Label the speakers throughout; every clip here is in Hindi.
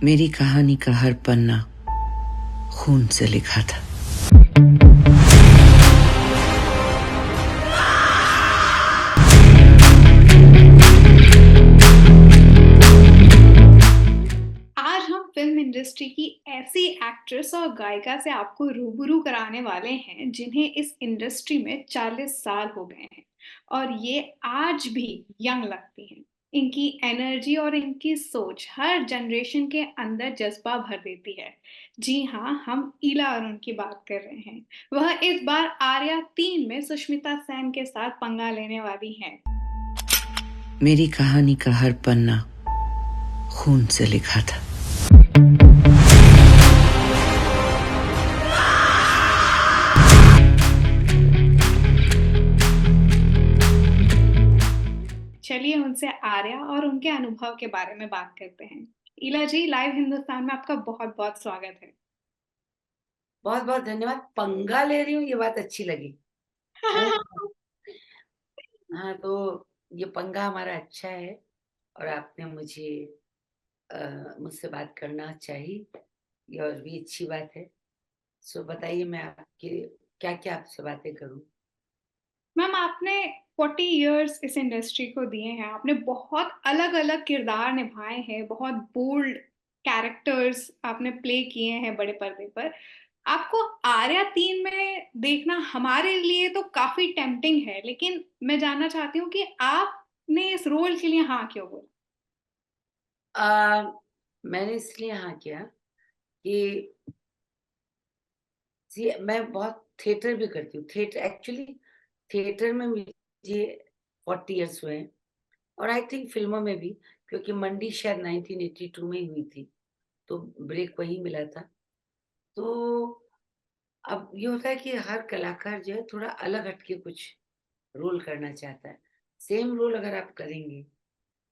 Speaker 1: मेरी कहानी का हर पन्ना खून से लिखा था।
Speaker 2: आज हम फिल्म इंडस्ट्री की ऐसी एक्ट्रेस और गायिका से आपको रूबरू कराने वाले हैं जिन्हें इस इंडस्ट्री में 40 साल हो गए हैं और ये आज भी यंग लगती हैं। इनकी एनर्जी और इनकी सोच हर जनरेशन के अंदर जज्बा भर देती है। जी हाँ, हम इला अरुण की बात कर रहे हैं। वह इस बार आर्या 3 में सुष्मिता सेन के साथ पंगा लेने वाली हैं।
Speaker 1: मेरी कहानी का हर पन्ना खून से लिखा था।
Speaker 2: चलिए उनसे आर्या और उनके अनुभव के बारे में बात करते हैं। इला जी, लाइव हिंदुस्तान में आपका बहुत बहुत स्वागत है।
Speaker 3: बहुत बहुत धन्यवाद। पंगा ले रही हूँ, ये बात अच्छी लगी। हाँ। हाँ, तो ये पंगा हमारा अच्छा है और आपने मुझे मुझसे बात करना चाहिए, ये और भी अच्छी बात है। सो बताइए, मैं आपके क्या क्या आपसे बातें करूं।
Speaker 2: मैम, आपने 40 इयर्स इस इंडस्ट्री को दिए हैं। आपने बहुत अलग अलग किरदार निभाए हैं, बहुत बोल्ड कैरेक्टर्स आपने प्ले किए हैं बड़े पर्दे पर। आपको आर्या 3 में देखना हमारे लिए तो काफी टेम्पटिंग है, लेकिन मैं जानना चाहती हूँ कि आपने इस रोल के लिए हाँ क्यों बोला।
Speaker 3: आ, मैंने इसलिए हाँ किया कि मैं बहुत थिएटर भी करती हूँ। थिएटर एक्चुअली थिएटर में मुझे 40 इयर्स हुए हैं और आई थिंक फिल्मों में भी, क्योंकि मंडी शायद 1982 में ही हुई थी, तो ब्रेक वही मिला था। तो अब ये होता है कि हर कलाकार जो है थोड़ा अलग हटके कुछ रोल करना चाहता है। सेम रोल अगर आप करेंगे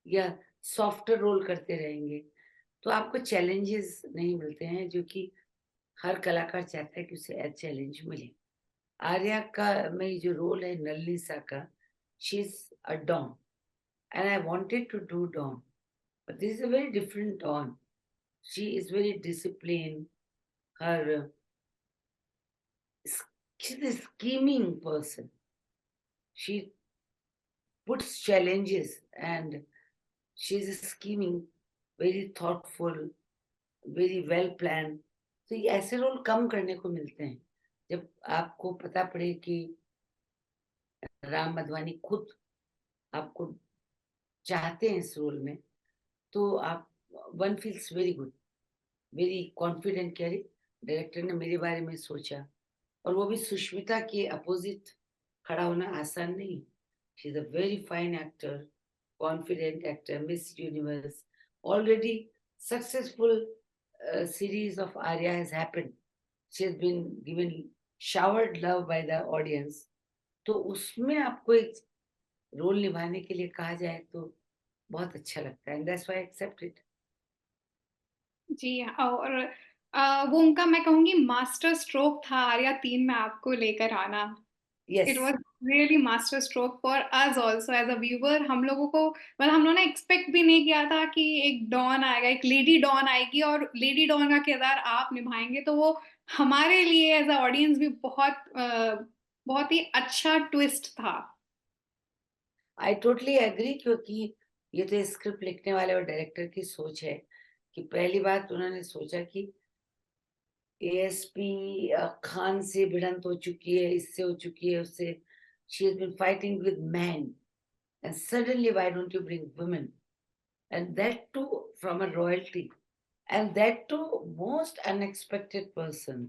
Speaker 3: या सॉफ्टर रोल करते रहेंगे तो आपको चैलेंजेस नहीं मिलते हैं, जो कि हर कलाकार चाहता है कि उसे चैलेंज मिले। आर्या का मेरी जो रोल है नलिनी सा का, she is a don and I wanted to do don, but this is a very different don. She is very discipline, her she's a scheming person. She puts challenges and she's a scheming, very thoughtful, very well planned. तो ये ऐसे रोल कम करने को मिलते हैं जब आपको पता पड़े कि राम मधवानी खुद आपको चाहते हैं इस रोल में, तो आप one feels very good, very confident कि अरे डायरेक्टर ने मेरे बारे में सोचा। और वो भी सुष्मिता के अपोजिट खड़ा होना आसान नहीं। She is a very fine actor, confident actor, Miss Universe. Already successful series of Arya has happened. She has been given showered love by the audience. तो उसमें आपको एक रोल निभाने के लिए कहा जाए तो बहुत अच्छा लगता है, and that's why I accept it.
Speaker 2: जी हाँ, और वो उनका मैं कहूँगी मास्टर स्ट्रोक था आर्या 3 में आपको लेकर आना। It
Speaker 3: Yes,
Speaker 2: was really master stroke for us also as a viewer. हम लोगों को मतलब हम लोगों ने एक्सपेक्ट भी नहीं किया था कि एक डॉन आएगा, एक लेडी डॉन आएगी और लेडी डॉन का किरदार आप निभाएंगे, तो वो हमारे लिए एज अ ऑडियंस भी बहुत ही अच्छा ट्विस्ट था।
Speaker 3: I totally agree, क्योंकि ये तो स्क्रिप्ट लिखने वाले और डायरेक्टर की सोच है कि पहली बात उन्होंने सोचा कि एएसपी खान से भिड़ंत हो चुकी है, इससे हो चुकी है, उससे she has been fighting with man and suddenly why don't you bring women and that too from a royalty and that too most unexpected person.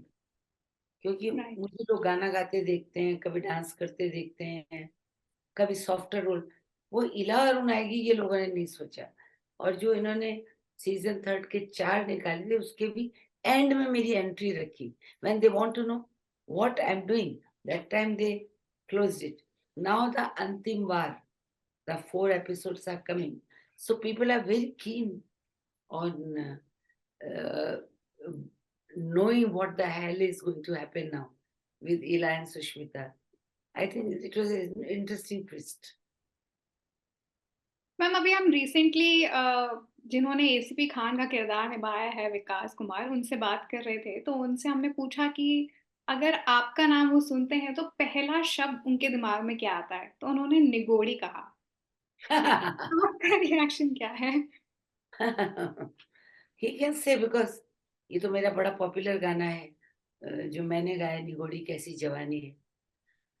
Speaker 3: क्योंकि
Speaker 2: राइट।
Speaker 3: मुझे लोग गाना गाते देखते हैं, कभी डांस करते देखते हैं, कभी सॉफ्टवेयर रोल, वो इला अरुण आएगी ये लोगों ने नहीं सोचा। और जो इन्होंने सीजन 3 के 4 निकाले थे उसके भी एंड में मेरी एंट्री रखी। When they want to know what I am doing, that time they closed it. Now the अंतिम वार, the 4 episodes are coming, so people are very keen on uh, knowing what the hell is going to happen now with Ila and Sushmita. I think it was an interesting twist.
Speaker 2: Ma'am, अभी हम रिसेंटली जिन्होंने एसीपी खान का किरदार निभाया है, विकास कुमार, उनसे बात कर रहे थे, तो उनसे हमने पूछा कि अगर आपका नाम वो सुनते हैं तो पहला शब्द उनके दिमाग में क्या आता है? तो उन्होंने निगोड़ी कहा। आपका रिएक्शन क्या है?
Speaker 3: ही कैन से, बिकॉज ये तो मेरा बड़ा पॉपुलर गाना है, जो मैंने गाया, निगोड़ी कैसी जवानी है।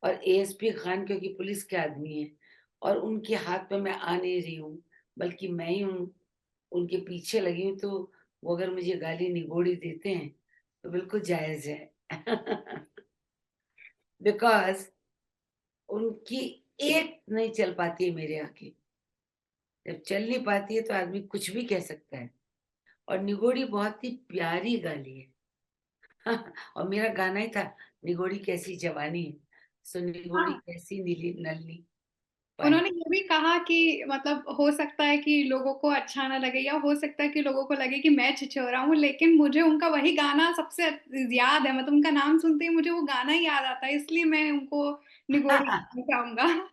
Speaker 3: और एएसपी खान क्योंकि पुलिस के आदमी है और उनके हाथ में मैं आ नहीं रही हूँ, बल्कि मैं ही उनके पीछे लगी हूँ, तो वो अगर मुझे गाली निगोड़ी देते हैं तो बिल्कुल जायज है। बिकॉज उनकी एक नहीं चल पाती है मेरे आगे। जब चल नहीं पाती है तो आदमी कुछ भी कह सकता है। और निगोड़ी बहुत ही प्यारी गाली है। और मेरा गाना ही था, निगोड़ी कैसी जवानी है, सो निगोड़ी
Speaker 2: हाँ,
Speaker 3: कैसी नीली नलनी पानी।
Speaker 2: उन्होंने ये भी कहा कि मतलब हो सकता है कि लोगों को अच्छा ना लगे या हो सकता है कि लोगों को लगे कि मैं छिछोरा हूँ, लेकिन मुझे उनका वही गाना सबसे याद है, मतलब उनका नाम सुनते ही मुझे वो गाना ही याद आता है, इसलिए मैं उनको निगोड़ी कहना चाहूंगा।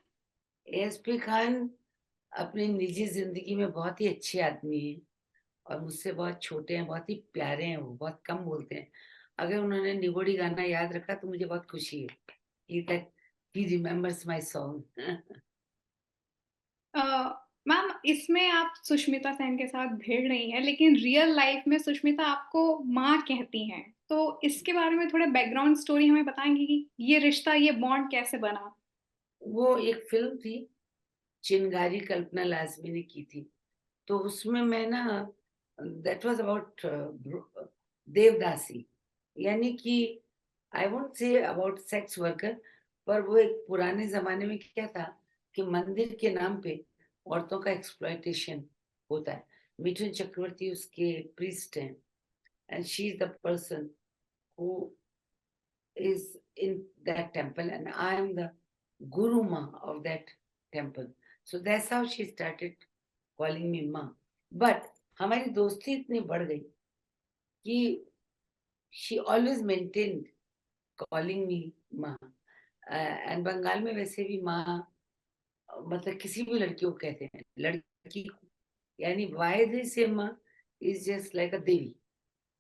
Speaker 3: एएसपी खान अपनी निजी जिंदगी में बहुत ही अच्छे आदमी हैं और मुझसे बहुत छोटे हैं, बहुत ही प्यारे हैं, वो बहुत कम बोलते हैं। अगर उन्होंने निगोड़ी गाना याद रखा तो मुझे बहुत खुशी है कि that he remembers my song.
Speaker 2: A, ma'am, इसमें आप सुष्मिता सेन के साथ भिड़ रही हैं, लेकिन रियल लाइफ में सुष्मिता आपको माँ कहती हैं, तो इसके बारे में थोड़ा बैकग्राउंड स्टोरी हमें बताएंगी कि ये रिश्ता, ये बॉन्ड कैसे बना?
Speaker 3: वो एक फिल्म थी, चिंगारी, कल्पना लाजमी ने की थी। तो उसमें मैं ना, दैट वाज अबाउट देवदासी, यानी कि I won't say about sex worker, पर वो एक पुराने जमाने में क्या था कि मंदिर के नाम पे औरतों का एक्सप्लॉयटेशन होता है। मिथुन चक्रवर्ती उसके प्रीस्ट हैं, and she is the person who is in that temple, and I am the Guru Ma of that temple. So that's how she started calling me Ma. But हमारी दोस्ती इतनी बढ़ गई कि she always maintained calling me Ma. And Bengal में वैसे भी माँ मतलब किसी भी लड़की को कहते हैं, लड़की को, यानी why they say माँ is just like a देवी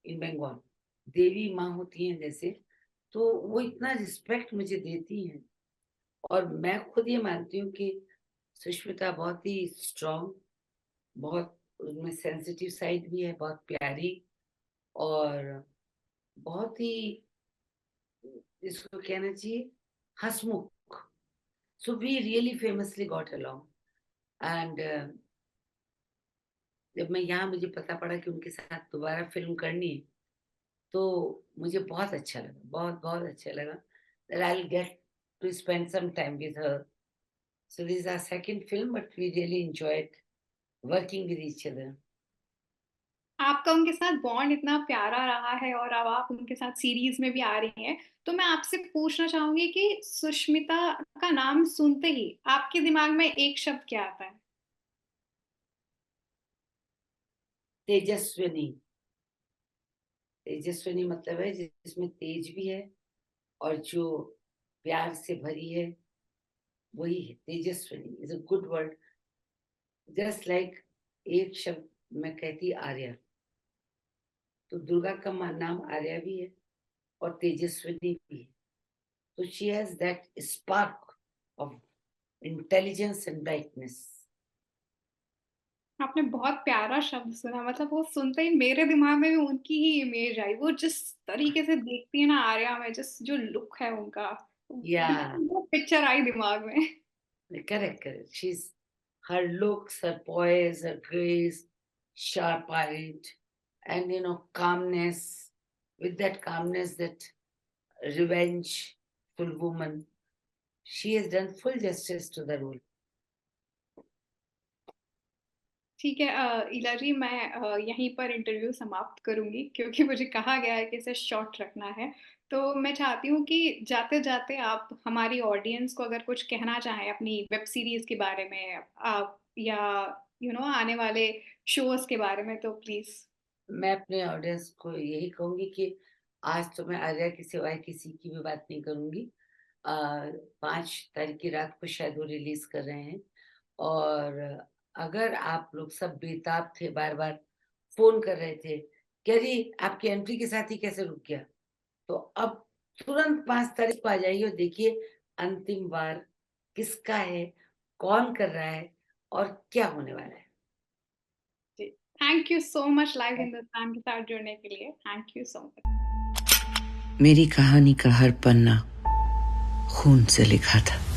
Speaker 3: इन बंगाल। देवी माँ होती हैं जैसे, तो वो इतना रिस्पेक्ट मुझे देती हैं। और मैं खुद ये मानती हूँ कि सुष्मिता बहुत ही स्ट्रांग, बहुत उनमें सेंसिटिव साइड भी है, बहुत प्यारी और बहुत ही, इसको कहना चाहिए, हंसमुख। So we really famously got along. And जब मैं यहाँ मुझे पता पड़ा कि उनके साथ दोबारा फिल्म करनी है, तो मुझे बहुत अच्छा लगा, बहुत बहुत अच्छा लगा that I'll get to spend some time with her. So this is our second film, but we really enjoyed working with each other.
Speaker 2: आपका उनके साथ बॉन्ड इतना प्यारा रहा है और अब आप उनके साथ सीरीज में भी आ रही हैं, तो मैं आपसे पूछना चाहूंगी कि सुष्मिता का नाम सुनते ही आपके दिमाग में एक शब्द क्या आता है?
Speaker 3: तेजस्विनी। तेजस्विनी मतलब है जिसमें तेज भी है और जो प्यार से भरी है, वही है Tejaswini. Is a good word, just like एक शब्द मैं कहती आर्या, तो दुर्गा का नाम आर्या भी है और तेजस्विनी भी है। तो she has that spark of intelligence and brightness.
Speaker 2: आपने बहुत प्यारा शब्द सुना, मतलब वो सुनते ही मेरे दिमाग में भी उनकी ही इमेज आई, वो जिस तरीके से देखती है ना आर्या में, जिस जो लुक है उनका,
Speaker 3: या
Speaker 2: वो पिक्चर आई दिमाग में।
Speaker 3: Correct correct, she is, her looks, her poise, her grace, sharp-eyed, and calmness. With that calmness, that revengeful woman, she has done full justice to the role.
Speaker 2: ठीक है इला जी, मैं यहीं पर इंटरव्यू समाप्त करूंगी क्योंकि मुझे कहा गया है कि इसे शॉर्ट रखना है। तो मैं चाहती हूँ कि जाते जाते आप हमारी ऑडियंस को अगर कुछ कहना चाहें अपनी वेब सीरीज के बारे में, आप या आने वाले शोज के बारे में, तो प्लीज।
Speaker 3: मैं अपने ऑडियंस को यही कहूंगी कि आज तो मैं आर्या के सिवाय किसी की भी बात नहीं करूंगी। 5 तारीख की रात को शायद वो रिलीज कर रहे हैं, और अगर आप लोग सब बेताब थे, बार-बार फ़ोन कर रहे थे कि अरे! आपकी एंट्री के साथ ही कैसे रुक गया? तो अब तुरंत 5 तारीख को आ जाइए और देखिए अंतिम बार किसका है, कौन कर रहा है और क्या होने वाला है।
Speaker 2: जी, thank you so much live Hindustan के साथ जुड़ने के लिए। Thank you so much.
Speaker 1: मेरी कहानी का हर पन्ना खून से लिखा था।